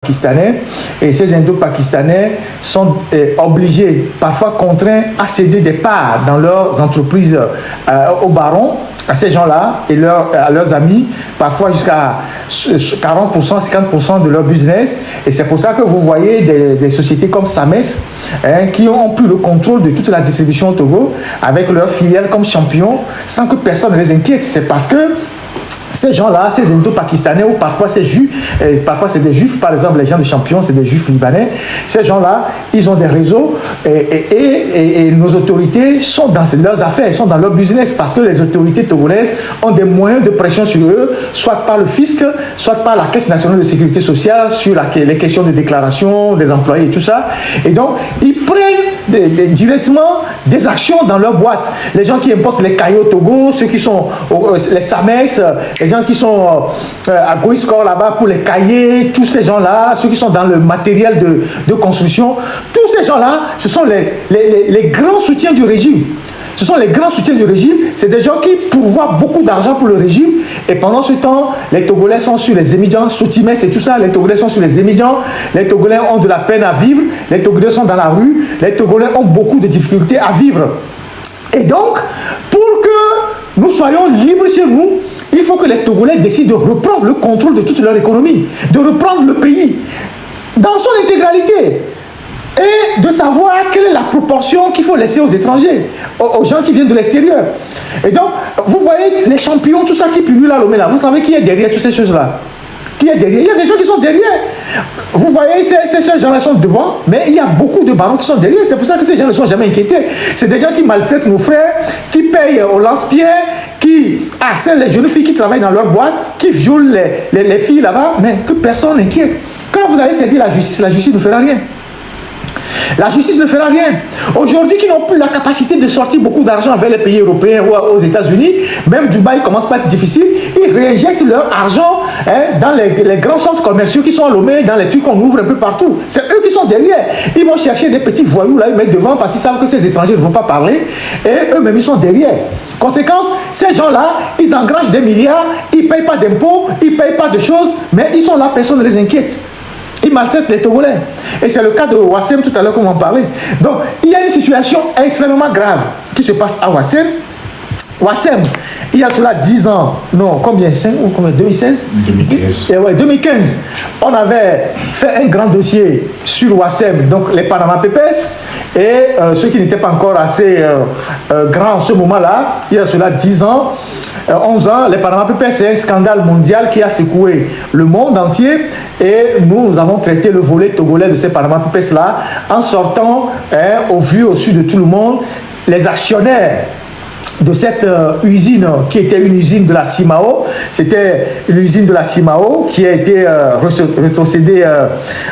Pakistanais, et ces Indo-Pakistanais sont obligés, parfois contraints, à céder des parts dans leurs entreprises aux barons, à ces gens-là et à leurs amis, parfois jusqu'à 40%, 50% de leur business. Et c'est pour ça que vous voyez des sociétés comme Sames qui ont pris le contrôle de toute la distribution au Togo avec leurs filiales comme champions sans que personne ne les inquiète. C'est parce que ces gens-là, ces Indo-Pakistanais, ou parfois ces juifs, parfois c'est des juifs, par exemple les gens de Champion, c'est des juifs libanais, ces gens-là, ils ont des réseaux et nos autorités sont dans leurs affaires, ils sont dans leur business parce que les autorités togolaises ont des moyens de pression sur eux, soit par le fisc, soit par la Caisse nationale de sécurité sociale, sur les questions de déclaration des employés et tout ça. Et donc, ils prennent directement des actions dans leur boîte. Les gens qui importent les cailloux au Togo, ceux qui sont les Samex, les gens qui sont à Goïscore là-bas pour les cahiers, tous ces gens-là, ceux qui sont dans le matériel de construction, tous ces gens-là, ce sont les grands soutiens du régime. Ce sont les grands soutiens du régime. C'est des gens qui pourvoient beaucoup d'argent pour le régime. Et pendant ce temps, les Togolais sont sur les émigrants, Sotimès et tout ça. Les Togolais sont sur les émigrants. Les Togolais ont de la peine à vivre. Les Togolais sont dans la rue. Les Togolais ont beaucoup de difficultés à vivre. Et donc, pour que nous soyons libres chez nous, il faut que les Togolais décident de reprendre le contrôle de toute leur économie, de reprendre le pays dans son intégralité et de savoir quelle est la proportion qu'il faut laisser aux étrangers, aux gens qui viennent de l'extérieur. Et donc, vous voyez les champions, tout ça qui pullule là, là, vous savez qui est derrière toutes ces choses-là? Qui est derrière? Il y a des gens qui sont derrière. Vous voyez, ces gens-là sont devant, mais il y a beaucoup de barons qui sont derrière. C'est pour ça que ces gens ne sont jamais inquiétés. C'est des gens qui maltraitent nos frères, qui payent au lance-pierre, qui harcèlent les jeunes filles qui travaillent dans leur boîte, qui violent les filles là-bas, mais que personne n'inquiète. Quand vous allez saisir la justice ne fera rien. La justice ne fera rien. Aujourd'hui, qui n'ont plus la capacité de sortir beaucoup d'argent vers les pays européens ou aux États-Unis, même Dubaï commence pas à être difficile, ils réinjectent leur argent dans les grands centres commerciaux qui sont à Lomé, dans les trucs qu'on ouvre un peu partout. C'est eux qui sont derrière. Ils vont chercher des petits voyous là, ils mettent devant parce qu'ils savent que ces étrangers ne vont pas parler et eux-mêmes ils sont derrière. Conséquence, ces gens-là, ils engrangent des milliards, ils ne payent pas d'impôts, ils ne payent pas de choses, mais ils sont là, personne ne les inquiète. Ils maltraitent les Togolais. Et c'est le cas de Ouassem tout à l'heure, comme on parlait. Donc, il y a une situation extrêmement grave qui se passe à Ouassem. Ouassem, il y a cela 10 ans, non, combien, 5 ou combien, 2016 2015. Et ouais, 2015, on avait fait un grand dossier sur Ouassem, donc les Panama Papers, et ceux qui n'étaient pas encore assez grands en ce moment-là, il y a cela 10 ans, 11 ans, les Panama Papers, c'est un scandale mondial qui a secoué le monde entier, et nous avons traité le volet togolais de ces Panama Papers-là, en sortant, au vu, au su de tout le monde, les actionnaires de cette usine qui était une usine de la CIMAO. C'était l'usine de la CIMAO qui a été rétrocédée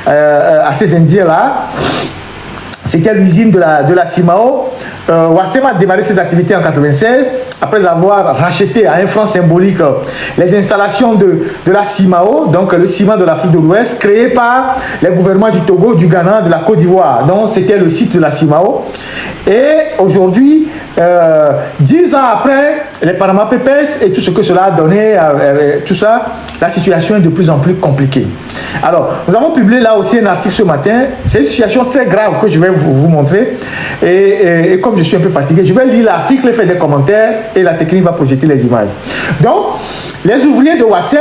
à ces Indiens-là. C'était l'usine de la CIMAO. Ouassem a démarré ses activités en 1996 après avoir racheté à un franc symbolique les installations de la CIMAO, donc le ciment de l'Afrique de l'Ouest, créé par les gouvernements du Togo, du Ghana, de la Côte d'Ivoire. Donc c'était le site de la CIMAO. Et aujourd'hui, 10 ans après les Panama Papers et tout ce que cela a donné, tout ça, la situation est de plus en plus compliquée. Alors, nous avons publié là aussi un article ce matin. C'est une situation très grave que je vais vous montrer. Et comme je suis un peu fatigué, je vais lire l'article et faire des commentaires et la technique va projeter les images. Donc, les ouvriers de Ouassem,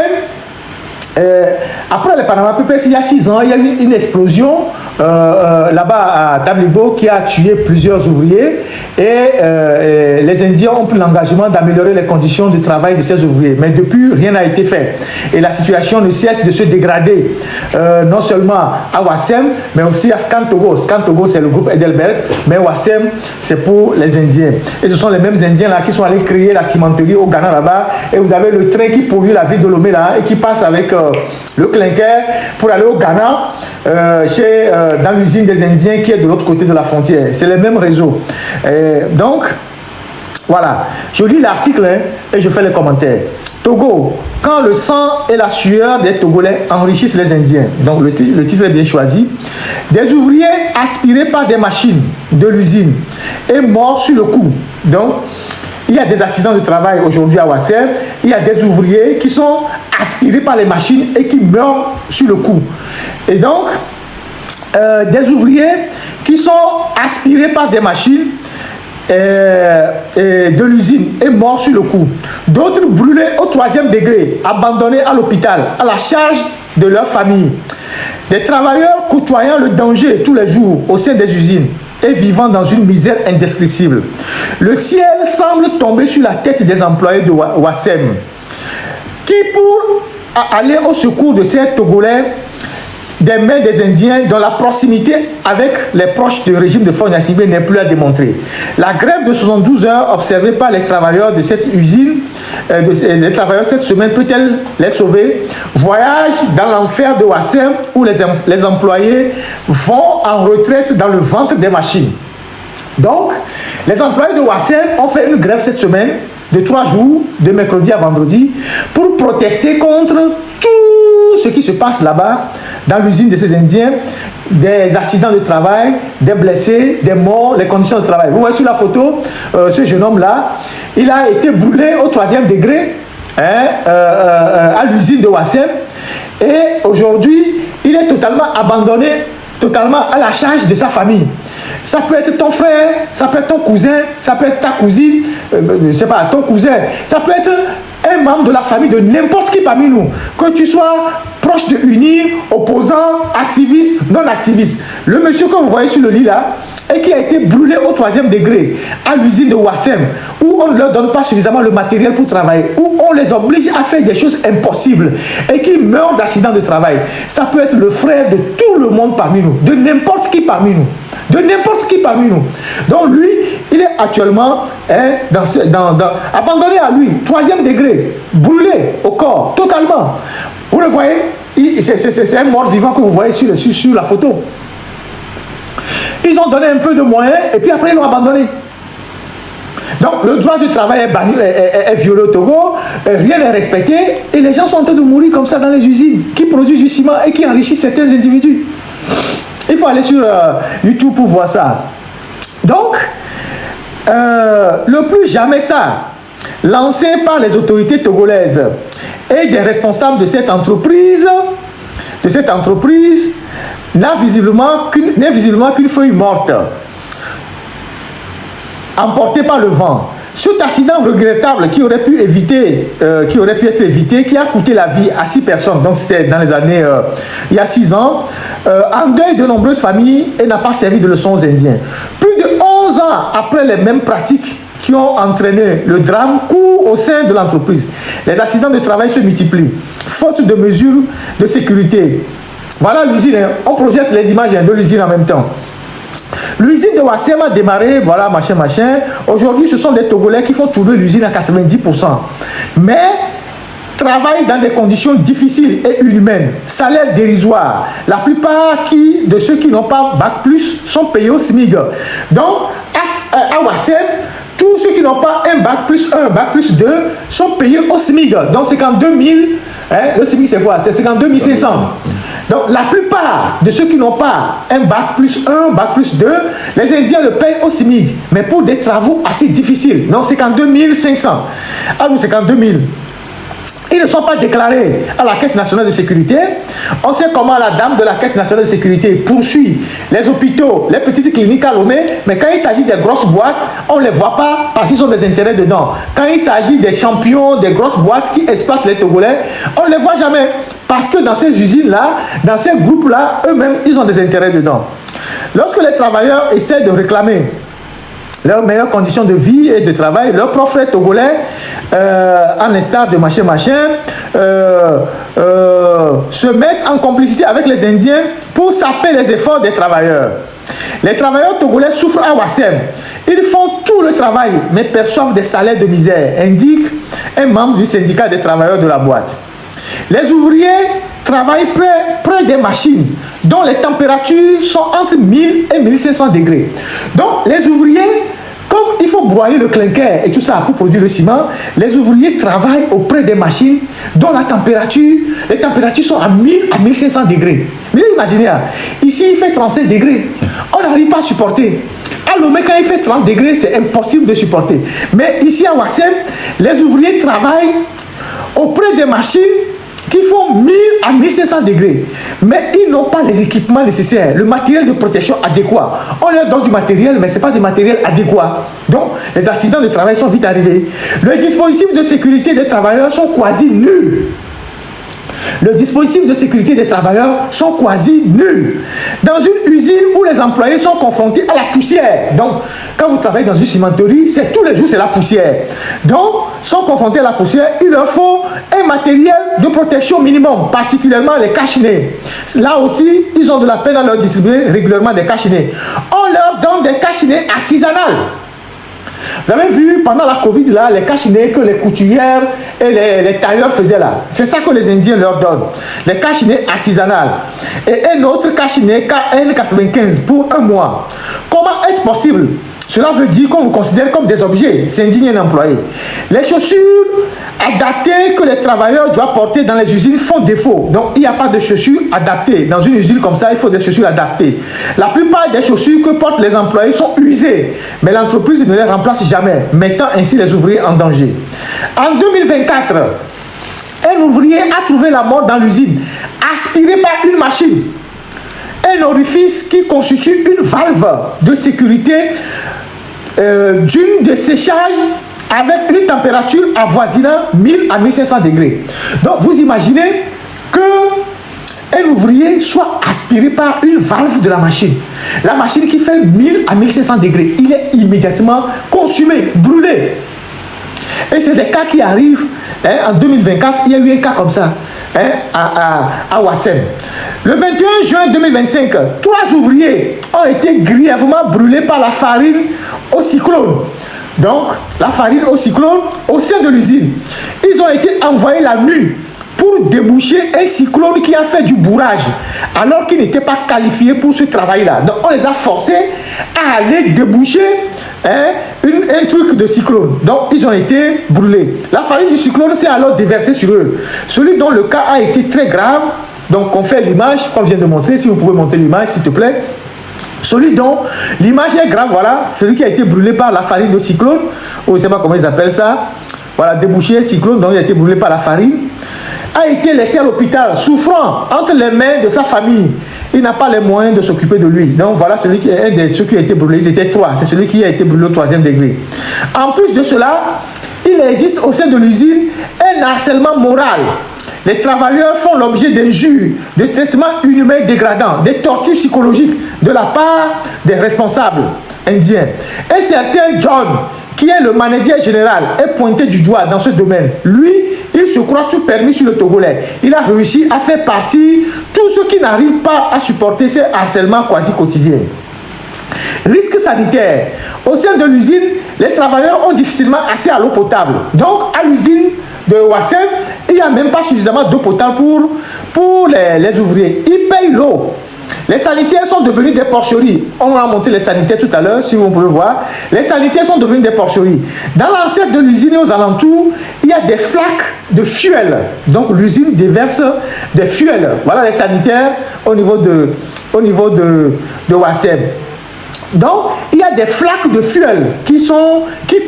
après les Panama Papers, il y a 6 ans, il y a eu une explosion là-bas à Tablibo qui a tué plusieurs ouvriers et les Indiens ont pris l'engagement d'améliorer les conditions de travail de ces ouvriers. Mais depuis, rien n'a été fait. Et la situation ne cesse de se dégrader, non seulement à Ouassem, mais aussi à Skantogo. Skantogo, c'est le groupe Edelberg, mais Ouassem, c'est pour les Indiens. Et ce sont les mêmes Indiens là qui sont allés créer la cimenterie au Ghana là-bas. Et vous avez le train qui pollue la ville de Lomé là et qui passe avec le clinker pour aller au Ghana, dans l'usine des Indiens qui est de l'autre côté de la frontière. C'est le même réseau. Donc, voilà. Je lis l'article et je fais les commentaires. Togo, quand le sang et la sueur des Togolais enrichissent les Indiens. Donc, le titre est bien choisi. Des ouvriers aspirés par des machines de l'usine et morts sur le coup. Donc, il y a des accidents de travail aujourd'hui à Ouassem. Il y a des ouvriers qui sont aspirés par les machines et qui meurent sur le coup. Et donc, des ouvriers qui sont aspirés par des machines de l'usine et morts sur le coup. D'autres brûlés au 3e degré, abandonnés à l'hôpital, à la charge de leur famille. Des travailleurs côtoyant le danger tous les jours au sein des usines et vivant dans une misère indescriptible. Le ciel semble tomber sur la tête des employés de Ouassem, qui pour aller au secours de ces Togolais des mains des Indiens dont la proximité avec les proches du régime de Faure Gnassingbé n'est plus à démontrer. La grève de 72 heures observée par les travailleurs de cette usine, les travailleurs cette semaine, peut-elle les sauver? Voyage dans l'enfer de Ouassem où les employés vont en retraite dans le ventre des machines. Donc, les employés de Ouassem ont fait une grève cette semaine de 3 jours, de mercredi à vendredi, pour protester contre tout ce qui se passe là-bas, dans l'usine de ces Indiens, des accidents de travail, des blessés, des morts, les conditions de travail. Vous voyez sur la photo, ce jeune homme-là, il a été brûlé au 3e degré à l'usine de Ouassem, et aujourd'hui, il est totalement abandonné, totalement à la charge de sa famille. Ça peut être ton frère, ça peut être ton cousin, ça peut être ta cousine, je ne sais pas, ton cousin, ça peut être un membre de la famille de n'importe qui parmi nous, que tu sois proche de UNIR, opposant, activiste, non activiste. Le monsieur que vous voyez sur le lit là, et qui a été brûlé au 3e degré à l'usine de Ouassem, où on ne leur donne pas suffisamment le matériel pour travailler, où on les oblige à faire des choses impossibles et qui meurent d'accident de travail. Ça peut être le frère de tout le monde parmi nous, de n'importe qui parmi nous. De n'importe qui parmi nous. Donc lui, il est actuellement abandonné à lui, 3e degré, brûlé au corps, totalement. Vous le voyez, c'est un mort vivant que vous voyez sur la photo. Ils ont donné un peu de moyens et puis après ils l'ont abandonné. Donc le droit du travail est violé au Togo, rien n'est respecté et les gens sont en train de mourir comme ça dans les usines qui produisent du ciment et qui enrichissent certains individus. Il faut aller sur YouTube pour voir ça. Donc, le plus jamais ça, lancé par les autorités togolaises et des responsables de cette entreprise n'est visiblement qu'une feuille morte, emportée par le vent. Cet accident regrettable qui aurait pu être évité, qui a coûté la vie à 6 personnes, donc c'était dans les années, il y a 6 ans, endeuille de nombreuses familles et n'a pas servi de leçon aux Indiens. Plus de 11 ans après les mêmes pratiques qui ont entraîné le drame court au sein de l'entreprise, les accidents de travail se multiplient, faute de mesures de sécurité. Voilà l'usine, on projette les images de l'usine en même temps. L'usine de Ouassem a démarré, voilà, machin. Aujourd'hui, ce sont des Togolais qui font tourner l'usine à 90%. Mais travaillent dans des conditions difficiles et inhumaines. Salaire dérisoire. La plupart de ceux qui n'ont pas Bac+, sont payés au SMIC. Donc, à Ouassem, tous ceux qui n'ont pas un Bac+1, Bac+2 sont payés au SMIC. Donc, 52 000, le SMIC c'est quoi? C'est 52 500. Donc, la plupart de ceux qui n'ont pas un Bac+1, Bac+2, les Indiens le payent au SMIC, mais pour des travaux assez difficiles. Donc, 52 500. Ah oui, 52 000. Ils ne sont pas déclarés à la Caisse nationale de sécurité. On sait comment la dame de la Caisse nationale de sécurité poursuit les hôpitaux, les petites cliniques à Lomé, mais quand il s'agit des grosses boîtes, on ne les voit pas parce qu'ils ont des intérêts dedans. Quand il s'agit des champions, des grosses boîtes qui exploitent les Togolais, on ne les voit jamais. Parce que dans ces usines-là, dans ces groupes-là, eux-mêmes, ils ont des intérêts dedans. Lorsque les travailleurs essaient de réclamer leurs meilleures conditions de vie et de travail, leurs propres frères togolais, en l'instar de se mettent en complicité avec les Indiens pour saper les efforts des travailleurs. Les travailleurs togolais souffrent à Ouassem. Ils font tout le travail, mais perçoivent des salaires de misère, indique un membre du syndicat des travailleurs de la boîte. Les ouvriers travaillent près des machines dont les températures sont entre 1000 et 1500 degrés. Donc, les ouvriers, comme il faut broyer le clinker et tout ça pour produire le ciment, les ouvriers travaillent auprès des machines dont les températures sont à 1000 à 1500 degrés. Mais imaginez, ici il fait 35 degrés. On n'arrive pas à supporter. À Lomé, quand il fait 30 degrés, c'est impossible de supporter. Mais ici à Ouassem, les ouvriers travaillent auprès des machines qui font 1000 à 1500 degrés. Mais ils n'ont pas les équipements nécessaires, le matériel de protection adéquat. On leur donne du matériel, mais ce n'est pas du matériel adéquat. Donc, les accidents de travail sont vite arrivés. Les dispositifs de sécurité des travailleurs sont quasi nuls. Les dispositifs de sécurité des travailleurs sont quasi nuls. Dans une usine où les employés sont confrontés à la poussière. Donc, quand vous travaillez dans une cimenterie, c'est tous les jours, c'est la poussière. Donc, sont confrontés à la poussière, il leur faut un matériel de protection minimum, particulièrement les cache-nez. Là aussi, ils ont de la peine à leur distribuer régulièrement des cache-nez. On leur donne des cache-nez artisanales. Vous avez vu pendant la Covid là, les cache-nez que les couturières et les tailleurs faisaient là. C'est ça que les Indiens leur donnent. Les cache-nez artisanales. Et un autre cache-nez KN95 pour un mois. Comment est-ce possible? Cela veut dire qu'on vous considère comme des objets. C'est indigne un employé. Les chaussures adaptées que les travailleurs doivent porter dans les usines font défaut. Donc, il n'y a pas de chaussures adaptées. Dans une usine comme ça, il faut des chaussures adaptées. La plupart des chaussures que portent les employés sont usées. Mais l'entreprise ne les remplace jamais, mettant ainsi les ouvriers en danger. En 2024, un ouvrier a trouvé la mort dans l'usine, aspiré par une machine. Un orifice qui constitue une valve de sécurité d'une de séchage avec une température avoisinant 1000 à 1500 degrés. Donc vous imaginez qu'un ouvrier soit aspiré par une valve de la machine. La machine qui fait 1000 à 1500 degrés, il est immédiatement consumé, brûlé. Et c'est des cas qui arrivent. En 2024, il y a eu un cas comme ça à Ouassem. Le 21 juin 2025, 3 ouvriers ont été grièvement brûlés par la farine au cyclone. Donc, la farine au cyclone au sein de l'usine. Ils ont été envoyés la nuit pour déboucher un cyclone qui a fait du bourrage, alors qu'ils n'étaient pas qualifiés pour ce travail-là. Donc, on les a forcés à aller déboucher un truc de cyclone. Donc, ils ont été brûlés. La farine du cyclone s'est alors déversée sur eux. Celui dont le cas a été très grave, donc on fait l'image qu'on vient de montrer, si vous pouvez montrer l'image, s'il te plaît. Celui dont l'image est grave, voilà, celui qui a été brûlé par la farine de cyclone, ou je ne sais pas comment ils appellent ça, voilà, débouché un cyclone, donc il a été brûlé par la farine, a été laissé à l'hôpital, souffrant entre les mains de sa famille. Il n'a pas les moyens de s'occuper de lui. Donc voilà celui qui est un de ceux qui a été brûlé. Ils étaient 3. C'est celui qui a été brûlé au 3e degré. En plus de cela, il existe au sein de l'usine un harcèlement moral. Les travailleurs font l'objet d'injures, de traitements inhumains dégradants, des tortures psychologiques de la part des responsables indiens. Un certain John, qui est le manager général, est pointé du doigt dans ce domaine. Lui, il se croit tout permis sur le Togolais. Il a réussi à faire partie tous ceux qui n'arrivent pas à supporter ces harcèlements quasi quotidiens. Risque sanitaire. Au sein de l'usine, les travailleurs ont difficilement accès à l'eau potable. Donc, à l'usine de Ouassem, il n'y a même pas suffisamment d'eau potable pour les ouvriers. Ils payent l'eau. Les sanitaires sont devenus des porcheries. On a monté les sanitaires tout à l'heure, si vous pouvez voir. Les sanitaires sont devenus des porcheries. Dans l'enceinte de l'usine et aux alentours, il y a des flaques de fuel. Donc l'usine déverse des fuels. Voilà les sanitaires au niveau de Ouassem. Donc, il y a des flaques de fuel qui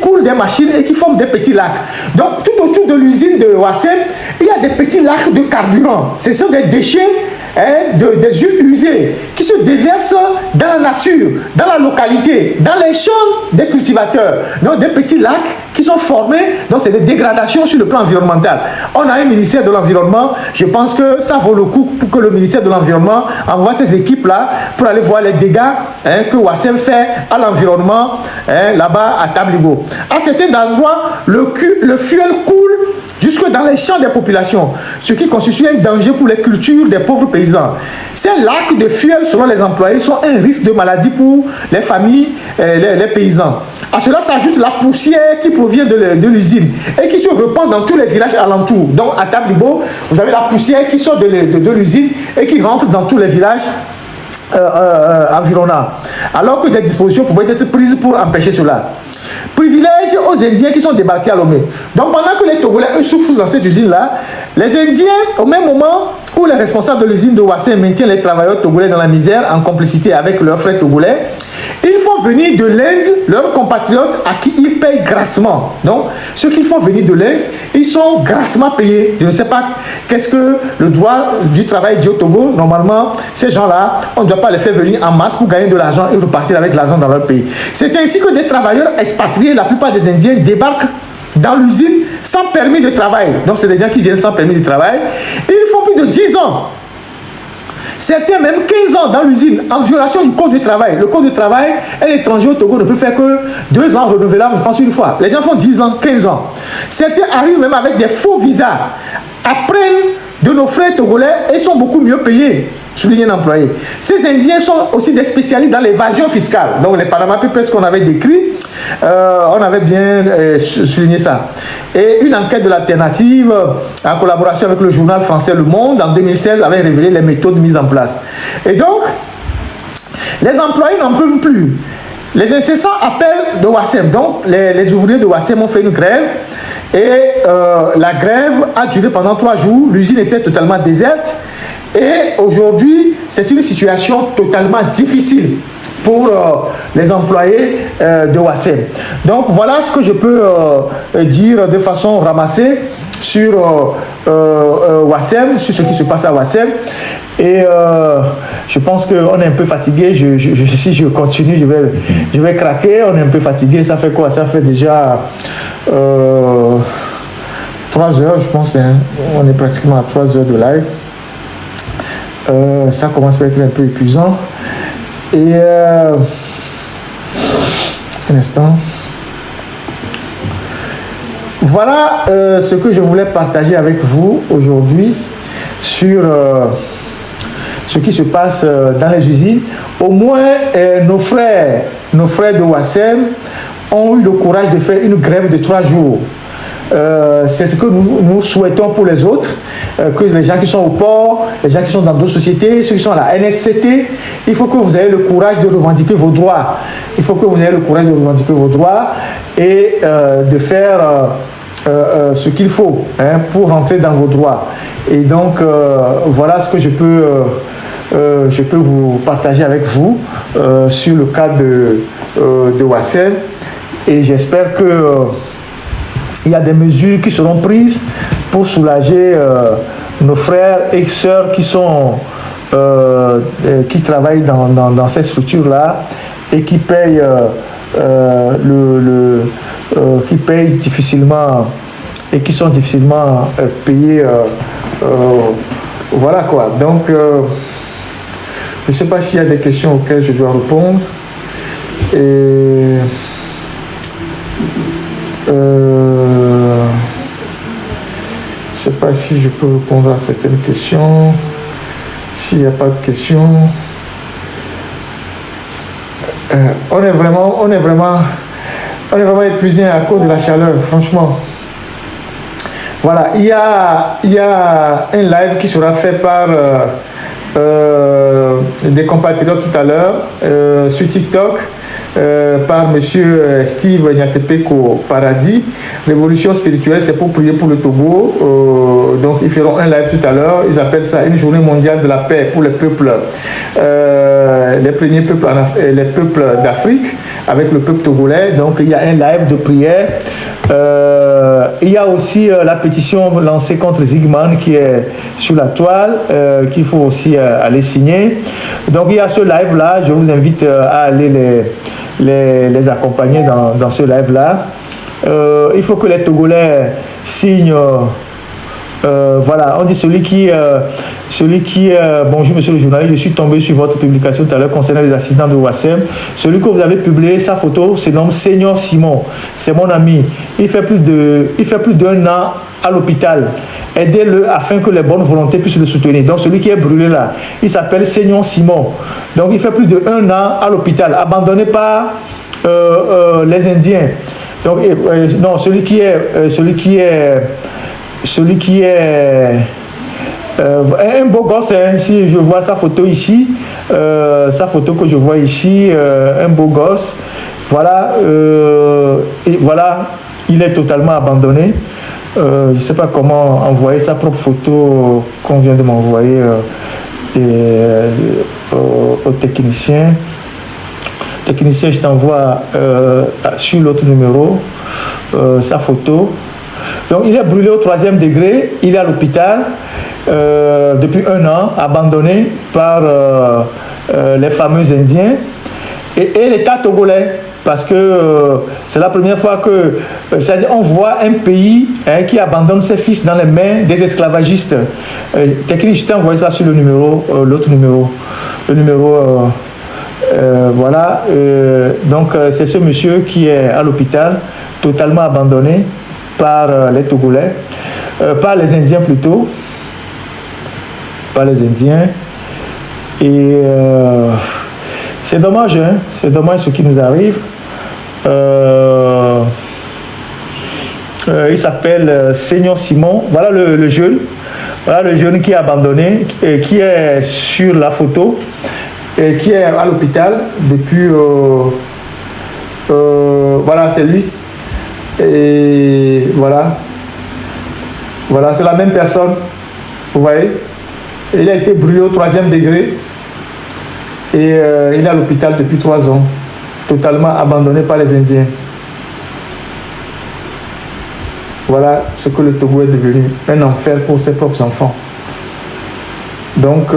coulent des machines et qui forment des petits lacs. Donc, tout autour de l'usine de Ouassem, il y a des petits lacs de carburant. Ce sont des déchets des huiles usées qui se déversent dans la nature, dans la localité, dans les champs des cultivateurs. Donc, des petits lacs qui sont formés. Donc, c'est des dégradations sur le plan environnemental. On a un ministère de l'Environnement. Je pense que ça vaut le coup pour que le ministère de l'Environnement envoie ces équipes-là pour aller voir les dégâts que Ouassem fait à l'environnement là-bas à Tabligo. À certains endroits, le fuel coule jusque dans les champs des populations, ce qui constitue un danger pour les cultures des pauvres paysans. Ces lacs de fuel, selon les employés, sont un risque de maladie pour les familles, les paysans. À cela s'ajoute la poussière qui provient de l'usine et qui se répand dans tous les villages alentours. Donc à Tabligo, vous avez la poussière qui sort de l'usine et qui rentre dans tous les villages environnants. Alors que des dispositions pouvaient être prises pour empêcher cela. Privilège aux Indiens qui sont débarqués à Lomé. Donc pendant que les Togolais eux souffrent dans cette usine-là, les Indiens, au même moment où les responsables de l'usine de Ouassem maintiennent les travailleurs togolais dans la misère en complicité avec leurs frères togolais, ils font font venir de l'Inde leurs compatriotes à qui ils payent grassement. Donc, ceux qui font venir de l'Inde, ils sont grassement payés. Je ne sais pas qu'est-ce que le droit du travail dit au Togo. Normalement, ces gens-là, on ne doit pas les faire venir en masse pour gagner de l'argent et repartir avec l'argent dans leur pays. C'est ainsi que des travailleurs expatriés, la plupart des Indiens, débarquent dans l'usine sans permis de travail. Donc, c'est des gens qui viennent sans permis de travail. Et ils font plus de 10 ans. Certains même 15 ans dans l'usine, en violation du code du travail. Le code du travail, un étranger au Togo ne peut faire que 2 ans renouvelables, je pense, une fois. Les gens font 10 ans, 15 ans. Certains arrivent même avec des faux visas, apprennent de nos frères togolais et sont beaucoup mieux payés. Souligner un employé. Ces Indiens sont aussi des spécialistes dans l'évasion fiscale. Donc les Panama Papers qu'on avait décrit, on avait bien souligné ça. Et une enquête de l'alternative, en collaboration avec le journal français Le Monde, en 2016, avait révélé les méthodes mises en place. Et donc, les employés n'en peuvent plus. Les incessants appels de Ouassem, donc les ouvriers de Ouassem ont fait une grève. Et la grève a duré pendant 3 jours. L'usine était totalement déserte. Et aujourd'hui, c'est une situation totalement difficile pour les employés de Ouassem. Donc voilà ce que je peux dire de façon ramassée sur Ouassem, sur ce qui se passe à Ouassem. Et je pense qu'on est un peu fatigué. Si je continue, je vais craquer. On est un peu fatigué. Ça fait quoi? Ça fait déjà 3 heures, je pense. Hein. On est pratiquement à 3 heures de live. Ça commence à être un peu épuisant. Et un instant. Voilà ce que je voulais partager avec vous aujourd'hui sur ce qui se passe dans les usines. Au moins, nos frères de Ouassem ont eu le courage de faire une grève de 3 jours. C'est ce que nous souhaitons pour les autres, que les gens qui sont au port, les gens qui sont dans d'autres sociétés, ceux qui sont à la NSCT, il faut que vous ayez le courage de revendiquer vos droits. Il faut que vous ayez le courage de revendiquer vos droits et de faire ce qu'il faut pour rentrer dans vos droits. Et donc, voilà ce que je peux vous partager avec vous sur le cas de Ouassem. Et j'espère que il y a des mesures qui seront prises pour soulager nos frères et sœurs qui travaillent dans ces structures-là et qui payent, qui payent difficilement et qui sont difficilement payés. Voilà quoi. Donc, je ne sais pas s'il y a des questions auxquelles je dois répondre. Et je ne sais pas si je peux répondre à certaines questions. S'il n'y a pas de questions, on est vraiment épuisé à cause de la chaleur, franchement. Voilà, il y a un live qui sera fait par des compatriotes tout à l'heure sur TikTok. Par monsieur Steve Nyatepeko Paradis. Révolution spirituelle, c'est pour prier pour le Togo. Donc ils feront un live tout à l'heure. Ils appellent ça une journée mondiale de la paix pour les peuples, les premiers peuples, les peuples d'Afrique, avec le peuple togolais. Donc il y a un live de prière. Il y a aussi la pétition lancée contre Zygman qui est sur la toile, qu'il faut aussi aller signer. Donc il y a ce live là. Je vous invite à aller les accompagner dans ce live là. Il faut que les Togolais signent. Voilà, on dit celui qui bonjour monsieur le journaliste, je suis tombé sur votre publication tout à l'heure concernant les accidents de Ouassem. Celui que vous avez publié, sa photo se nomme Seigneur Simon, c'est mon ami. Il fait plus d'1 an à l'hôpital. Aidez-le afin que les bonnes volontés puissent le soutenir. Donc celui qui est brûlé là, il s'appelle Seigneur Simon. Donc il fait plus d'1 an à l'hôpital, abandonné par les Indiens. Donc non, celui qui est un beau gosse, hein, si je vois sa photo ici, sa photo que je vois ici, un beau gosse, voilà, et voilà, il est totalement abandonné. Je ne sais pas comment envoyer sa propre photo qu'on vient de m'envoyer au technicien. technicien, je t'envoie sur l'autre numéro sa photo. Donc il est brûlé au 3e degré, il est à l'hôpital depuis 1 an, abandonné par les fameux Indiens et l'État togolais. Parce que c'est la première fois que on voit un pays qui abandonne ses fils dans les mains des esclavagistes. Technique, je t'ai envoyé ça sur le numéro, l'autre numéro. Le numéro, voilà. Donc c'est ce monsieur qui est à l'hôpital, totalement abandonné par les Togolais, par les Indiens plutôt, par les Indiens. Et c'est dommage, hein? C'est dommage ce qui nous arrive. Il s'appelle Seigneur Simon. Voilà le jeune. Voilà le jeune qui est abandonné, et qui est sur la photo, et qui est à l'hôpital depuis. Voilà, c'est lui. Et voilà. Voilà, c'est la même personne. Vous voyez? Il a été brûlé au 3e degré. Et il est à l'hôpital depuis 3 ans, totalement abandonné par les Indiens. Voilà ce que le Togo est devenu, un enfer pour ses propres enfants. Donc,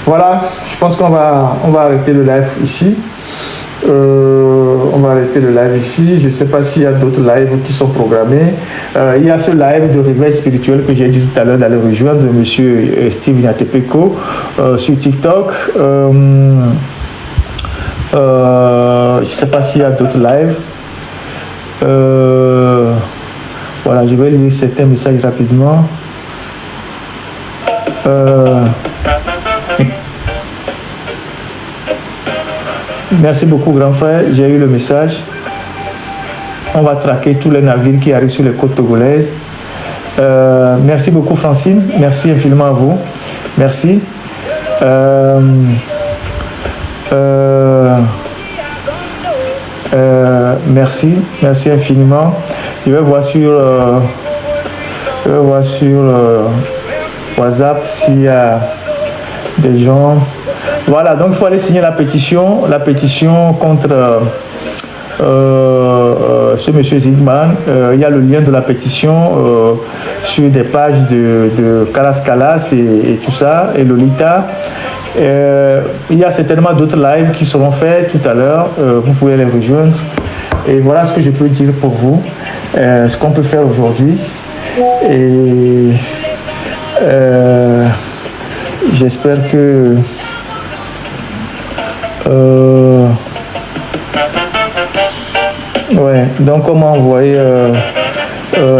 voilà, je pense qu'on va arrêter le live ici. On va arrêter le live ici. Je ne sais pas s'il y a d'autres lives qui sont programmés. Il y a ce live de réveil spirituel que j'ai dit tout à l'heure d'aller rejoindre M. Steve Nyatepeko sur TikTok. Je ne sais pas s'il y a d'autres lives. Voilà, je vais lire certains messages rapidement. Merci beaucoup, grand frère. J'ai eu le message. On va traquer tous les navires qui arrivent sur les côtes togolaises. Merci beaucoup, Francine. Merci infiniment à vous. Merci. Merci infiniment. Je vais voir sur WhatsApp s'il y a des gens. Voilà, donc il faut aller signer la pétition contre ce monsieur Zygman. Il y a le lien de la pétition sur des pages de Kalas Kalas et tout ça, et Lolita. Il y a certainement d'autres lives qui seront faits tout à l'heure. Vous pouvez les rejoindre. Et voilà ce que je peux dire pour vous, ce qu'on peut faire aujourd'hui. Et j'espère que ouais, donc on m'a envoyé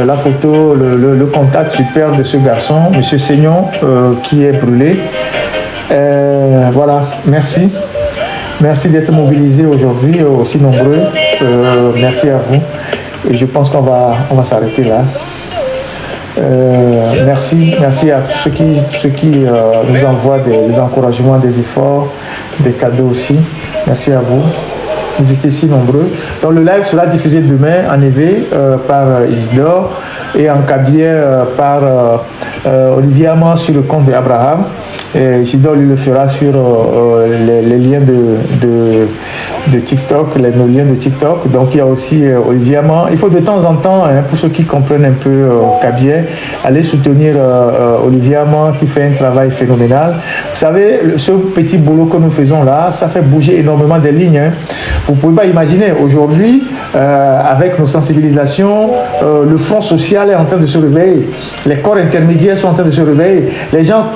la photo, le contact du père de ce garçon, monsieur Seignon, qui est brûlé. Voilà, merci. Merci d'être mobilisés aujourd'hui, aussi nombreux. Merci à vous. Et je pense qu'on va s'arrêter là. Merci à tous ceux qui nous envoient des encouragements, des efforts, des cadeaux aussi. Merci à vous. Vous étiez si nombreux. Donc le live sera diffusé demain en EV par Isidore et en Kabylie par Olivier Amand sur le compte d'Abraham. Et Isidore lui le fera sur les liens de TikTok, nos liens de TikTok. Donc il y a aussi Olivier Amand. Il faut de temps en temps, pour ceux qui comprennent un peu Kabylie, aller soutenir Olivier Amand qui fait un travail phénoménal. Vous savez, ce petit boulot que nous faisons là, ça fait bouger énormément des lignes. Vous ne pouvez pas imaginer, aujourd'hui, avec nos sensibilisations, le front social est en train de se réveiller. Les corps intermédiaires sont en train de se réveiller. Les gens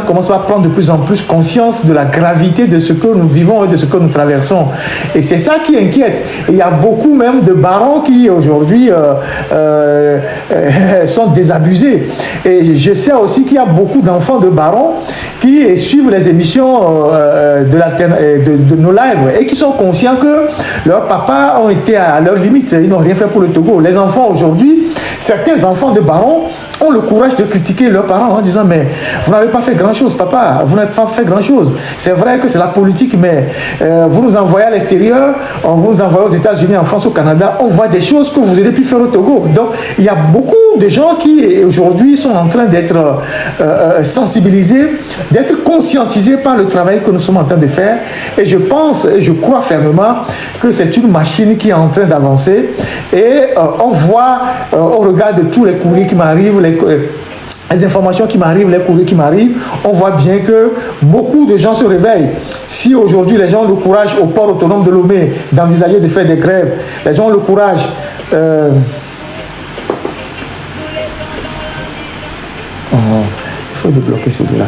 commencent à prendre de plus en plus conscience de la gravité de ce que nous vivons et de ce que nous traversons. Et c'est ça qui inquiète. Et il y a beaucoup même de barons qui aujourd'hui sont désabusés. Et je sais aussi qu'il y a beaucoup d'enfants de barons qui suivent les émissions de nos lives et qui sont conscients que leurs papas ont été à leur limite. Ils n'ont rien fait pour le Togo. Les enfants aujourd'hui, certains enfants de barons ont le courage de critiquer leurs parents en disant mais vous n'avez pas fait grand chose papa, vous n'avez pas fait grand chose. C'est vrai que c'est la politique, mais vous nous envoyez à l'extérieur, on vous envoie aux États-Unis, en France, au Canada, on voit des choses que vous auriez pu faire au Togo. Donc il y a beaucoup beaucoup de gens qui aujourd'hui sont en train d'être sensibilisés, d'être conscientisés par le travail que nous sommes en train de faire. Et je pense, et je crois fermement que c'est une machine qui est en train d'avancer. Et on voit, au regard de tous les courriers qui m'arrivent, les informations qui m'arrivent, les courriers qui m'arrivent, on voit bien que beaucoup de gens se réveillent. Si aujourd'hui les gens ont le courage au port autonome de Lomé d'envisager de faire des grèves, les gens ont le courage... il faut débloquer celui-là.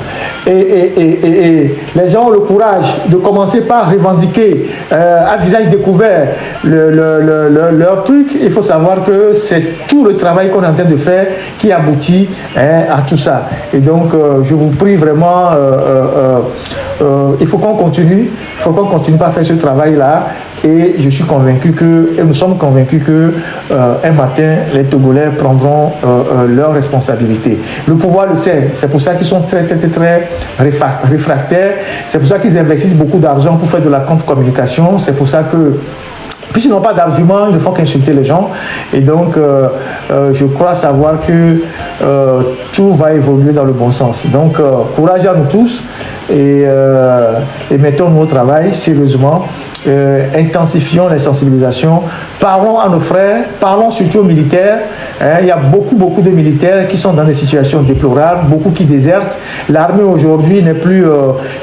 Et les gens ont le courage de commencer par revendiquer à visage découvert leur truc. Il faut savoir que c'est tout le travail qu'on est en train de faire qui aboutit à tout ça. Et donc, je vous prie vraiment, il faut qu'on continue. Il faut qu'on continue à faire ce travail-là. Et je suis convaincu que, et nous sommes convaincus que un matin, les Togolais prendront leurs responsabilités. Le pouvoir le sait. C'est pour ça qu'ils sont très réfractaires. C'est pour ça qu'ils investissent beaucoup d'argent pour faire de la contre-communication. C'est pour ça que, puisqu'ils n'ont pas d'argument, ils ne font qu'insulter les gens. Et donc, je crois savoir que tout va évoluer dans le bon sens. Donc, courage à nous tous et mettons-nous au travail sérieusement. Intensifions les sensibilisations, parlons à nos frères, parlons surtout aux militaires. Il y a beaucoup de militaires qui sont dans des situations déplorables, beaucoup qui désertent. L'armée aujourd'hui n'est plus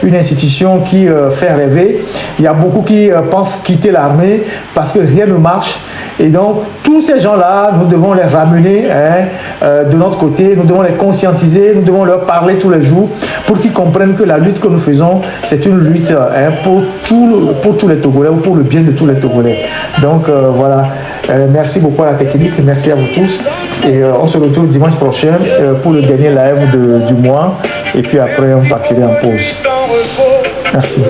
une institution qui fait rêver. Il y a beaucoup qui pensent quitter l'armée parce que rien ne marche. Et donc, tous ces gens-là, nous devons les ramener de notre côté, nous devons les conscientiser, nous devons leur parler tous les jours pour qu'ils comprennent que la lutte que nous faisons, c'est une lutte pour tous les Togolais, ou pour le bien de tous les Togolais. Donc, voilà. Merci beaucoup à la technique, merci à vous tous. Et on se retrouve dimanche prochain pour le dernier live du mois. Et puis après, on partirait en pause. Merci.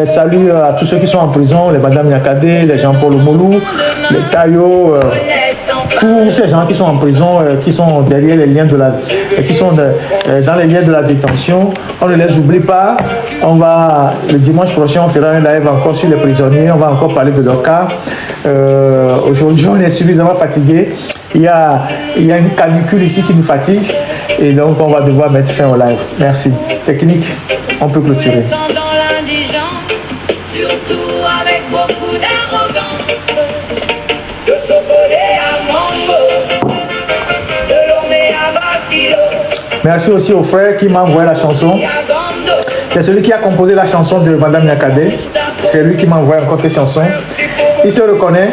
Salut à tous ceux qui sont en prison, les Madame Nyakade, les Jean-Paul Omolou, les Tayo, tous ces gens qui sont en prison, qui sont derrière les liens de la, qui sont dans les liens de la détention. On ne les oublie pas. On va, le dimanche prochain, on fera un live encore sur les prisonniers. On va encore parler de leur cas. Aujourd'hui, on est suffisamment fatigué. Il y a une canicule ici qui nous fatigue. Et donc, on va devoir mettre fin au live. Merci. Technique, on peut clôturer. Surtout avec beaucoup d'arrogance, de Sokone à Mango, de Lomé à Bafilo. Merci aussi au frère qui m'a envoyé la chanson. C'est celui qui a composé la chanson de Madame Nyakade. C'est lui qui m'a envoyé encore cette chanson. Il se reconnaît.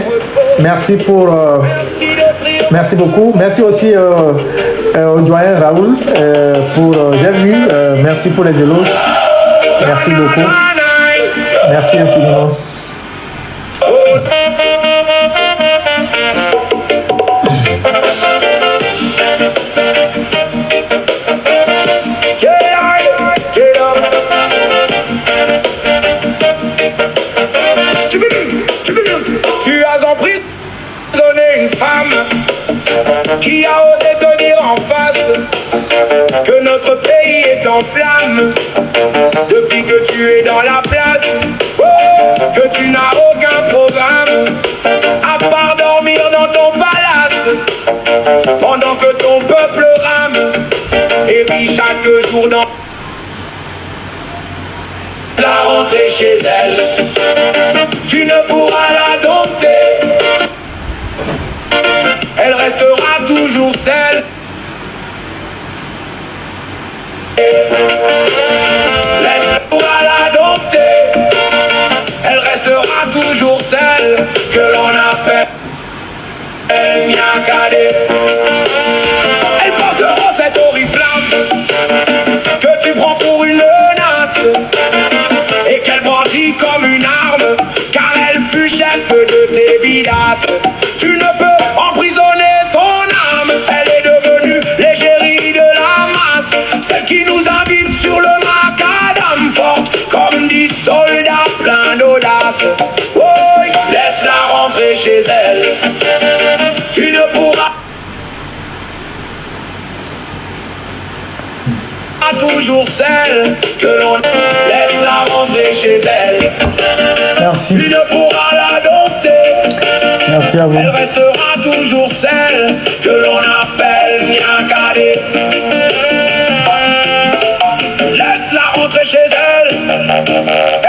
Merci pour... merci beaucoup. Merci aussi au doyen Raoul pour... j'ai vu. Merci pour les éloges. Merci beaucoup. Merci infiniment. Tu as emprisonné une femme qui a osé te dire en face que notre pays est en flammes. Depuis que tu es dans la place, que tu n'as aucun programme à part dormir dans ton palace pendant que ton peuple rame et vit chaque jour dans la rentrée chez elle. Tu ne pourras la dompter, elle restera toujours celle. Laisse-moi la dompter, elle restera toujours celle que l'on appelle Nyakade. Elles porteront cette oriflamme que tu prends pour une menace et qu'elle brandit comme une arme, car elle fut chef de tes bidasses. Tu ne peux emprisonner son âme, elle est devenue l'égérie de la masse, celle qui nous invite sur le macadam, forte comme 10 soldats pleins d'audace. Oh, laisse-la rentrer chez elle, tu ne pourras toujours celle que l'on laisse-la rentrer chez elle. Merci. Tu ne pourras la dompter. Merci à vous. Elle restera toujours celle que l'on appelle Niakade. Laisse-la rentrer chez elle,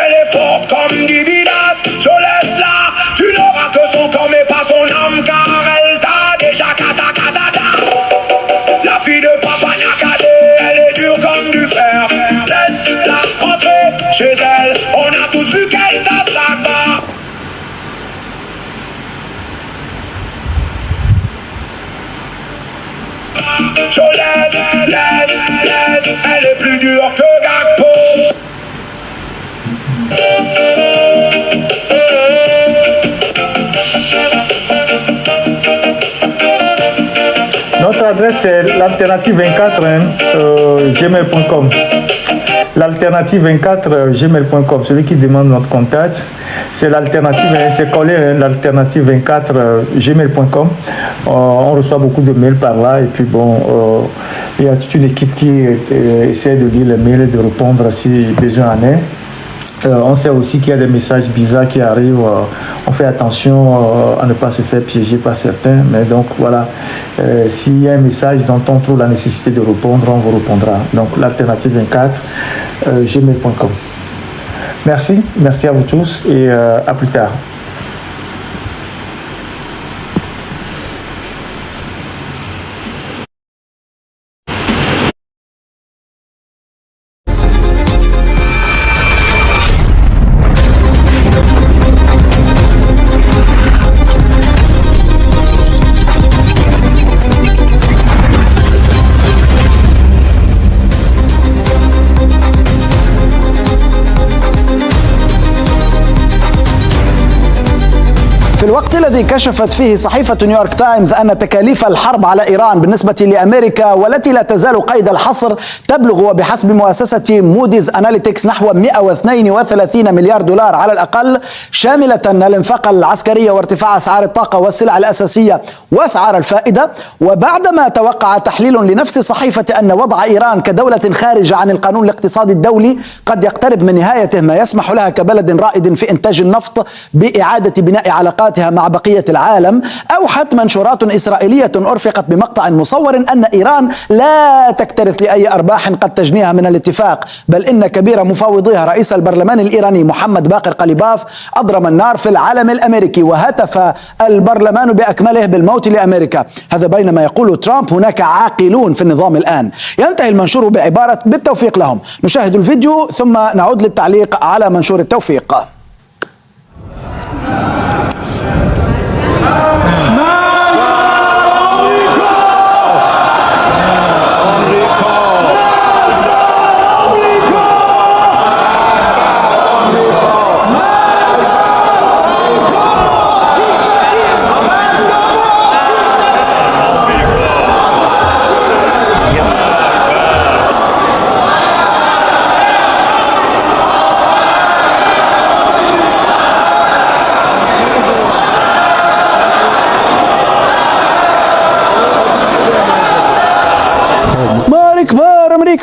elle est forte comme du Vidas. Je laisse-la, tu n'auras que son corps mais pas son âme, car elle t'a déjà kata. La fille de Papa Niakade, elle est dure comme du fer. Laisse-la rentrer chez elle, on a tous vu qu'elle t'a sacba. Je laisse, elle est plus dure que Gakpo. Notre adresse est l'alternative24 gmail.com. L'alternative24 gmail.com. Celui qui demande notre contact, c'est l'alternative, c'est collé l'alternative24 gmail.com. On reçoit beaucoup de mails par là et puis bon, il y a toute une équipe qui essaie de lire les mails et de répondre si besoin en est. On sait aussi qu'il y a des messages bizarres qui arrivent. On fait attention à ne pas se faire piéger par certains. Mais donc voilà, s'il y a un message dont on trouve la nécessité de répondre, on vous répondra. Donc l'alternative 24, gmail.com. Merci à vous tous et à plus tard. في الوقت الذي كشفت فيه صحيفة نيويورك تايمز أن تكاليف الحرب على إيران بالنسبة لأمريكا والتي لا تزال قيد الحصر تبلغ وبحسب مؤسسة موديز أناليتكس نحو 132 مليار دولار على الأقل، شاملة الانفاق العسكري وارتفاع أسعار الطاقة والسلع الأساسية وأسعار الفائدة. وبعدما توقع تحليل لنفس الصحيفة أن وضع إيران كدولة خارجة عن القانون الاقتصادي الدولي قد يقترب من نهايته، ما يسمح لها كبلد رائد في إنتاج النفط بإعادة بناء علاقاتها مع بقية العالم. أوحت منشورات إسرائيلية أرفقت بمقطع مصور أن إيران لا تكترث لأي أرباح قد تجنيها من الاتفاق، بل إن كبير مفاوضيها رئيس البرلمان الإيراني محمد باقر قليباف أضرم النار في العلم الأمريكي، وهتف البرلمان بأكمله بالموت لأمريكا. هذا بينما يقول ترامب هناك عاقلون في النظام الآن. ينتهي المنشور بعبارة بالتوفيق لهم. نشاهد الفيديو ثم نعود للتعليق على منشور التوفيق.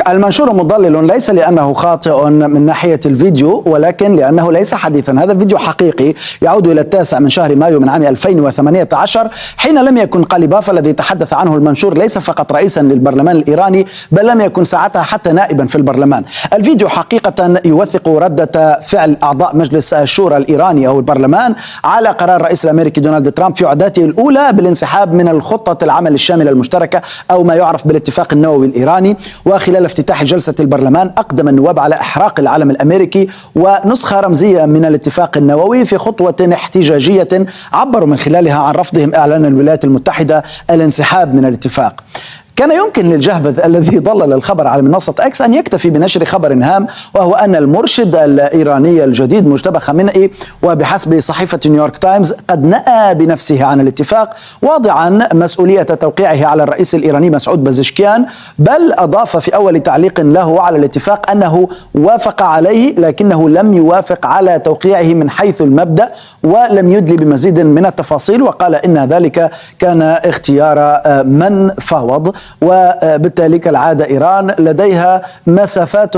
المنشور مضلل ليس لأنه خاطئ من ناحية الفيديو، ولكن لأنه ليس حديثا. هذا الفيديو حقيقي يعود إلى 9 من شهر مايو من عام 2018، حين لم يكن قليباف الذي تحدث عنه المنشور ليس فقط رئيسا للبرلمان الإيراني، بل لم يكن ساعتها حتى نائبا في البرلمان. الفيديو حقيقة يوثق ردة فعل أعضاء مجلس الشورى الإيراني أو البرلمان على قرار الرئيس الأمريكي دونالد ترامب في عهدته الأولى بالانسحاب من الخطة العمل الشاملة المشتركة أو ما يعرف بالاتفاق النووي الإيراني. وخلال افتتاح جلسة البرلمان أقدم النواب على إحراق العلم الأمريكي ونسخة رمزية من الاتفاق النووي في خطوة احتجاجية عبروا من خلالها عن رفضهم إعلان الولايات المتحدة الانسحاب من الاتفاق. كان يمكن للجهبذ الذي ضلل الخبر على منصة اكس أن يكتفي بنشر خبر هام، وهو أن المرشد الإيراني الجديد مجتبى خامنئي وبحسب صحيفة نيويورك تايمز قد نأى بنفسه عن الاتفاق، واضعا مسؤولية توقيعه على الرئيس الإيراني مسعود بزشكيان، بل أضاف في أول تعليق له على الاتفاق أنه وافق عليه لكنه لم يوافق على توقيعه من حيث المبدأ، ولم يدلي بمزيد من التفاصيل، وقال إن ذلك كان اختيار من فاوض. وبالتالي كالعادة إيران لديها مسافات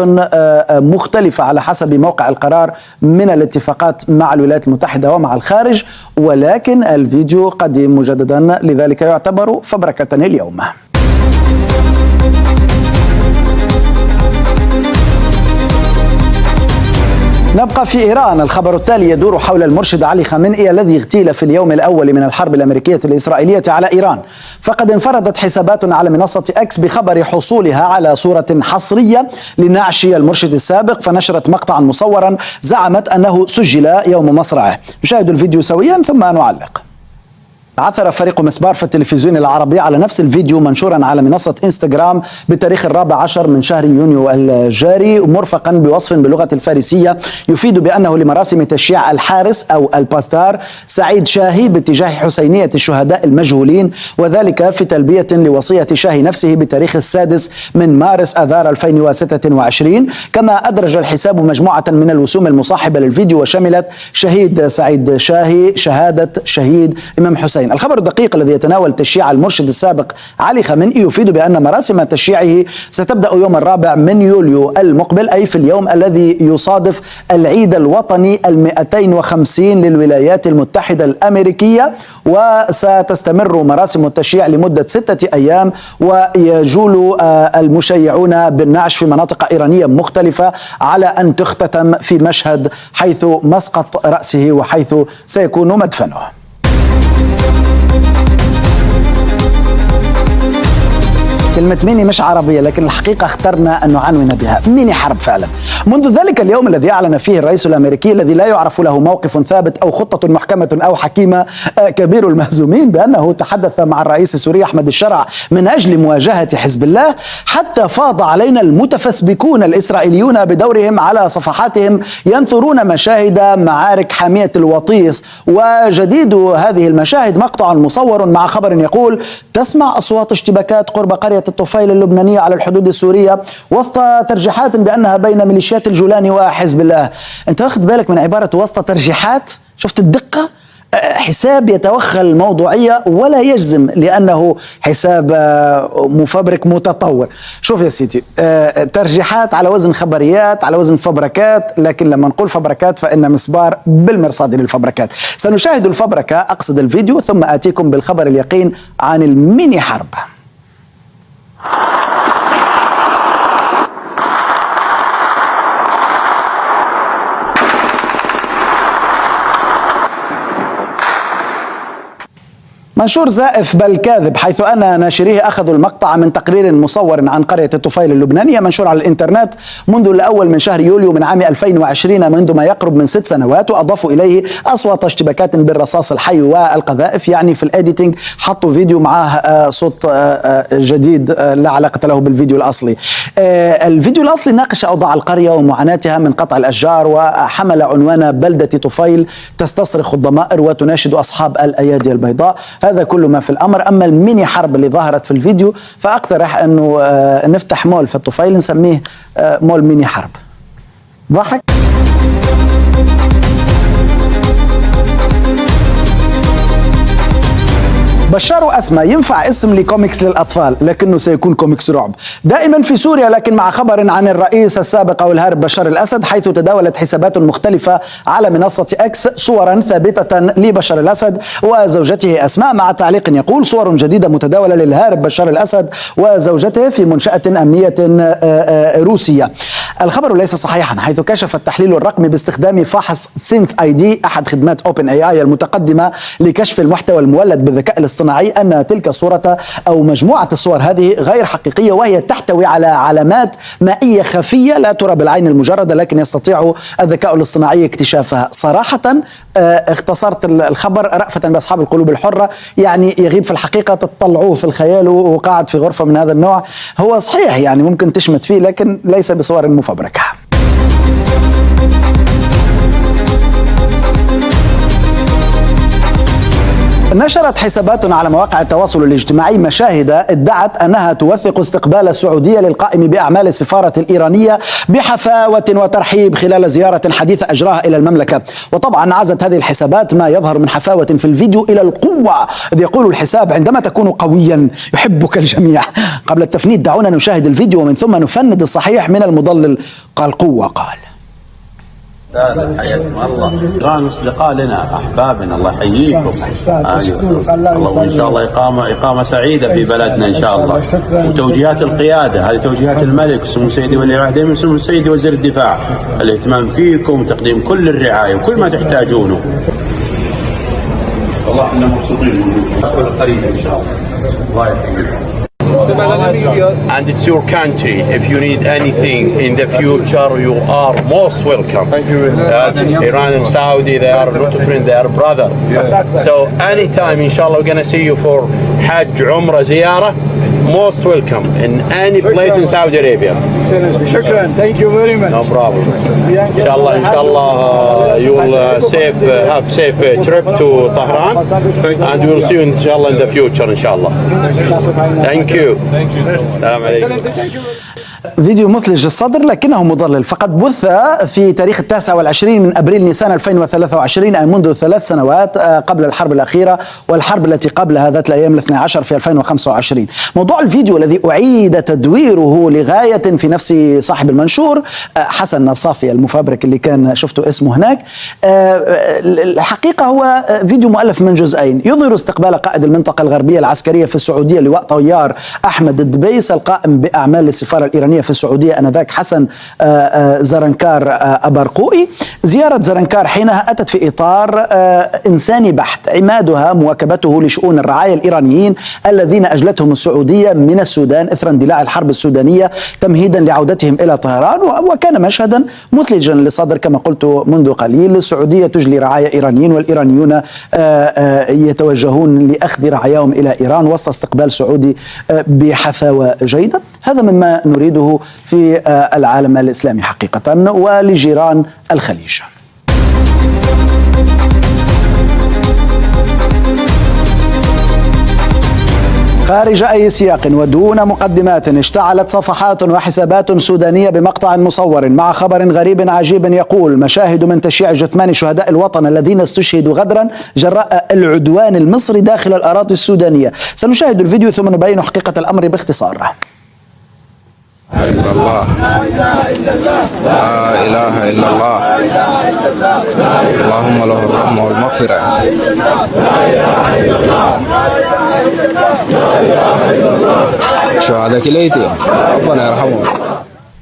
مختلفة على حسب موقع القرار من الاتفاقات مع الولايات المتحدة ومع الخارج، ولكن الفيديو قديم مجددا لذلك يعتبر فبركة اليوم. نبقى في إيران. الخبر التالي يدور حول المرشد علي خامنئي الذي اغتيل في اليوم الأول من الحرب الأمريكية الإسرائيلية على إيران. فقد انفردت حسابات على منصة إكس بخبر حصولها على صورة حصرية لنعش المرشد السابق، فنشرت مقطعا مصورا زعمت أنه سجل يوم مصرعه. نشاهد الفيديو سويا ثم نعلق. عثر فريق مسبار في التلفزيون العربي على نفس الفيديو منشورا على منصة انستغرام بتاريخ 14 من شهر يونيو الجاري، مرفقا بوصف باللغة الفارسية يفيد بأنه لمراسم تشييع الحارس أو الباستار سعيد شاهي باتجاه حسينية الشهداء المجهولين، وذلك في تلبية لوصية شاهي نفسه بتاريخ 6 من مارس آذار 2026. كما أدرج الحساب مجموعة من الوسوم المصاحبة للفيديو وشملت شهيد سعيد شاهي، شهادة شهيد إمام حسين. الخبر الدقيق الذي يتناول تشييع المرشد السابق علي خامنئي يفيد بأن مراسم تشييعه ستبدأ يوم 4 من يوليو المقبل، أي في اليوم الذي يصادف العيد الوطني 250 للولايات المتحدة الأمريكية، وستستمر مراسم التشييع لمدة 6 أيام، ويجول المشيعون بالنعش في مناطق إيرانية مختلفة على أن تختتم في مشهد حيث مسقط رأسه وحيث سيكون مدفنه. كلمة ميني مش عربية، لكن الحقيقة اخترنا أن نعنون بها ميني حرب فعلا. منذ ذلك اليوم الذي أعلن فيه الرئيس الأمريكي الذي لا يعرف له موقف ثابت أو خطة محكمة أو حكيمة كبير المهزومين بأنه تحدث مع الرئيس السوري أحمد الشرع من أجل مواجهة حزب الله، حتى فاض علينا المتفسبكون الإسرائيليون بدورهم على صفحاتهم ينثرون مشاهد معارك حامية الوطيس. وجديد هذه المشاهد مقطع مصور مع خبر يقول: تسمع أصوات اشتباكات قرب قرية الطفيل اللبنانية على الحدود السورية وسط ترجيحات بأنها بين ميليشيات الجولاني وحزب الله. انت واخد بالك من عبارة وسط ترجيحات؟ شفت الدقة؟ حساب يتوخى الموضوعية ولا يجزم لأنه حساب مفبرك متطور. شوف يا سيدي، ترجيحات على وزن خبريات على وزن فبركات، لكن لما نقول فبركات فإن مسبار بالمرصاد للفبركات. سنشاهد الفبركة، أقصد الفيديو، ثم آتيكم بالخبر اليقين عن الميني حرب. منشور زائف بل كاذب، حيث أن ناشريه أخذوا المقطع من تقرير مصور عن قرية الطفيل اللبنانية منشور على الإنترنت منذ الأول من شهر يوليو من عام 2020، منذ ما يقرب من 6 سنوات، وأضافوا إليه أصوات اشتباكات بالرصاص الحي والقذائف. يعني في الإيديتنج حطوا فيديو معاه صوت جديد لا علاقة له بالفيديو الأصلي. الفيديو الأصلي ناقش أوضاع القرية ومعاناتها من قطع الأشجار، وحمل عنوان بلدة طفيل تستصرخ الضمائر وتناشد أصحاب الأيادي البيضاء. هذا كل ما في الأمر. أما الميني حرب اللي ظهرت في الفيديو فأقترح أنه نفتح مول في الطفيل نسميه مول ميني حرب. ضحك. بشار وأسمى ينفع اسم لكوميكس للأطفال، لكنه سيكون كوميكس رعب. دائما في سوريا، لكن مع خبر عن الرئيس السابق أو الهارب بشار الأسد، حيث تداولت حسابات مختلفة على منصة إكس صورا ثابتة لبشار الأسد وزوجته أسماء، مع تعليق يقول: صور جديدة متداولة للهارب بشار الأسد وزوجته في منشأة أمنية روسية. الخبر ليس صحيحا، حيث كشف التحليل الرقمي باستخدام فاحص سينث اي دي، أحد خدمات اوبن اي اي المتقدمة لكشف المحتوى المولد بالذكاء الاصطناعي، أن تلك الصورة أو مجموعة الصور هذه غير حقيقية، وهي تحتوي على علامات مائية خفية لا ترى بالعين المجردة، لكن يستطيع الذكاء الاصطناعي اكتشافها. صراحة اختصرت الخبر رأفة بأصحاب القلوب الحرة، يعني يغيب في الحقيقة تطلعوه في الخيال وقاعد في غرفة من هذا النوع. هو صحيح يعني ممكن تشمت فيه، لكن ليس بصور مفبركة. نشرت حسابات على مواقع التواصل الاجتماعي مشاهد ادعت أنها توثق استقبال السعودية للقائم بأعمال السفارة الإيرانية بحفاوة وترحيب خلال زيارة حديثة أجراها إلى المملكة. وطبعا عزت هذه الحسابات ما يظهر من حفاوة في الفيديو إلى القوة، إذ يقول الحساب: عندما تكون قويا يحبك الجميع. قبل التفنيد دعونا نشاهد الفيديو ومن ثم نفند الصحيح من المضلل. قال قوة، قال حياكم الله. إيران أصدقاء لنا، أحبابنا، الله يحييكم. الله وإن شاء الله إقامة سعيدة في بلدنا إن شاء الله. وتوجيهات القيادة هذه توجيهات الملك سمو سيدي ولي العهد من سمو سيدي وزير الدفاع، الاهتمام فيكم وتقديم كل الرعاية وكل ما تحتاجونه. والله احنا مبسوطين قريب إن شاء الله. الله يحييكم. And it's your country. If you need anything in the future, you are most welcome. Thank you. Iran and Saudi, they are a lot of friends, they are brother. So anytime, inshallah, we're going to see you for Hajj, Umrah, Ziyarah. Most welcome in any place in Saudi Arabia. Shukran. Thank you very much. No problem. Inshallah, you will have safe trip to Tehran, and we will see you inshallah in the future, inshallah. Thank you. السلام عليكم. فيديو مثلج الصدر لكنه مضلل، فقد بث في تاريخ 29 من أبريل نيسان 2023، أي منذ 3 سنوات قبل الحرب الأخيرة والحرب التي قبلها ذات الأيام 12 في 2025. موضوع الفيديو الذي أعيد تدويره لغاية في نفس صاحب المنشور حسن نصافي المفبرك اللي كان شفته اسمه هناك، الحقيقة هو فيديو مؤلف من جزئين، يظهر استقبال قائد المنطقة الغربية العسكرية في السعودية لواء طيار أحمد الدبيس القائم بأعمال السفارة الإيرانية في السعودية آنذاك حسن زرنكار أبرقوئي. زيارة زرنكار حينها أتت في إطار إنساني بحت، عمادها مواكبته لشؤون الرعاية الإيرانيين الذين أجلتهم السعودية من السودان إثر اندلاع الحرب السودانية تمهيدا لعودتهم إلى طهران، وكان مشهدا مثلجا للصدر كما قلت منذ قليل. السعودية تجلي رعاية إيرانيين والإيرانيون يتوجهون لأخذ رعاياهم إلى إيران وسط استقبال سعودي بحفاوة جيدة. هذا مما نريده في العالم الإسلامي حقيقة ولجيران الخليج. خارج أي سياق ودون مقدمات اشتعلت صفحات وحسابات سودانية بمقطع مصور مع خبر غريب عجيب يقول: مشاهد من تشييع جثمان شهداء الوطن الذين استشهدوا غدرا جراء العدوان المصري داخل الأراضي السودانية. سنشاهد الفيديو ثم نبين حقيقة الأمر باختصار. إلا الله لا إله إلا الله اللهم له الرحمة والمغفرة. شهادة كليتي ربنا يرحمه.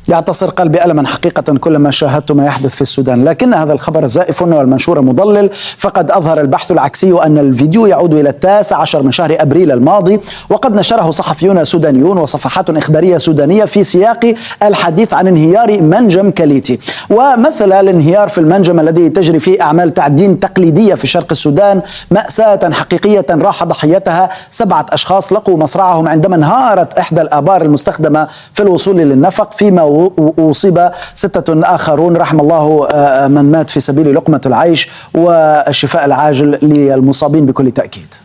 يعتصر قلبي ألما حقيقة كلما شاهدت ما يحدث في السودان، لكن هذا الخبر زائف والمنشور مضلل، فقد أظهر البحث العكسي أن الفيديو يعود إلى 19 من شهر أبريل الماضي، وقد نشره صحفيون سودانيون وصفحات إخبارية سودانية في سياق الحديث عن انهيار منجم كليتي. ومثل الانهيار في المنجم الذي تجري فيه أعمال تعدين تقليدية في شرق السودان مأساة حقيقية راح ضحيتها 7 أشخاص لقوا مصرعهم عندما انهارت إحدى الآبار المستخدمة في الوصول للنفق، فيما أصيب 6 آخرون. رحم الله من مات في سبيل لقمة العيش والشفاء العاجل للمصابين بكل تأكيد.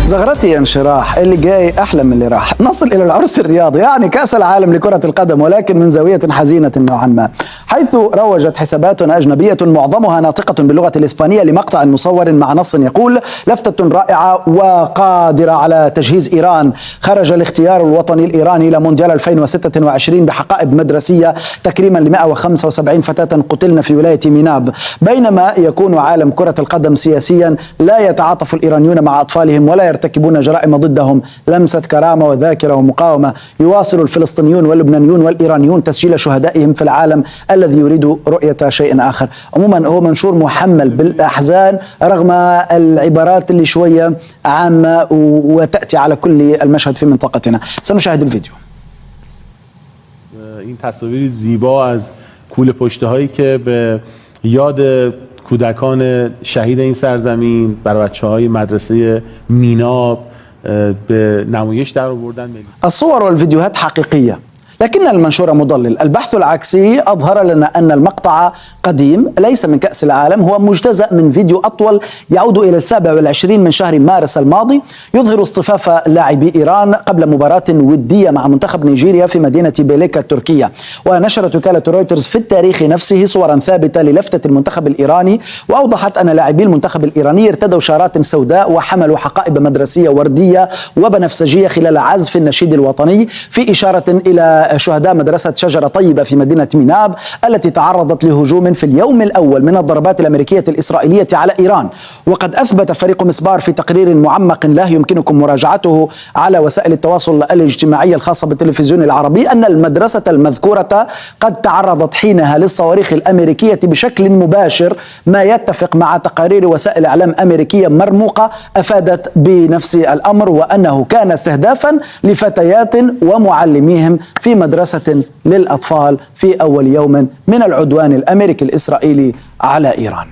زغرتي انشراح، اللي جاي أحلى من اللي راح. نصل إلى العرس الرياضي، يعني كأس العالم لكرة القدم، ولكن من زاوية حزينة نوعا ما، حيث روجت حسابات أجنبية معظمها ناطقة باللغة الإسبانية لمقطع مصور مع نص يقول: لفتة رائعة وقادرة على تجهيز إيران، خرج الاختيار الوطني الإيراني إلى مونديال 2026 بحقائب مدرسية تكريما ل 175 فتاة قتلن في ولاية ميناب. بينما يكون عالم كرة القدم سياسيا، لا يتعاطف الإيرانيون مع أطفالهم ولا يرتكبون جرائم ضدهم. لمسة كرامة وذاكرة ومقاومة. يواصل الفلسطينيون واللبنانيون والإيرانيون تسجيل شهدائهم في العالم الذي يريد رؤية شيء آخر. عموما هو منشور محمل بالأحزان رغم العبارات اللي شوية عامة وتأتي على كل المشهد في منطقتنا. سنشاهد الفيديو. این تصاویر زیبا از کوله پشتهایی که به یاد کودکان شهید این سرزمین برای بچه‌های مدرسه میناب به نمایش در آوردن. الصور والفيديوهات حقيقية، لكن المنشور مضلل. البحث العكسي أظهر لنا أن المقطع قديم ليس من كأس العالم، هو مجتزأ من فيديو أطول يعود إلى 27 من شهر مارس الماضي، يظهر اصطفاف لاعبي إيران قبل مباراة ودية مع منتخب نيجيريا في مدينة بيليكا التركية. ونشرت وكالة رويترز في التاريخ نفسه صورا ثابتة للفتة المنتخب الإيراني، وأوضحت أن لاعبي المنتخب الإيراني ارتدوا شارات سوداء وحملوا حقائب مدرسية وردية وبنفسجية خلال عزف النشيد الوطني، في إشارة إلى شهداء مدرسة شجرة طيبة في مدينة ميناب التي تعرضت لهجوم في اليوم الأول من الضربات الأمريكية الإسرائيلية على إيران. وقد أثبت فريق مسبار في تقرير معمق له يمكنكم مراجعته على وسائل التواصل الاجتماعي الخاصة بالتلفزيون العربي أن المدرسة المذكورة قد تعرضت حينها للصواريخ الأمريكية بشكل مباشر، ما يتفق مع تقارير وسائل إعلام أمريكية مرموقة أفادت بنفس الأمر، وأنه كان استهدافا لفتيات ومعلميهم في مدرسة للأطفال في أول يوم من العدوان الأمريكي الإسرائيلي على إيران.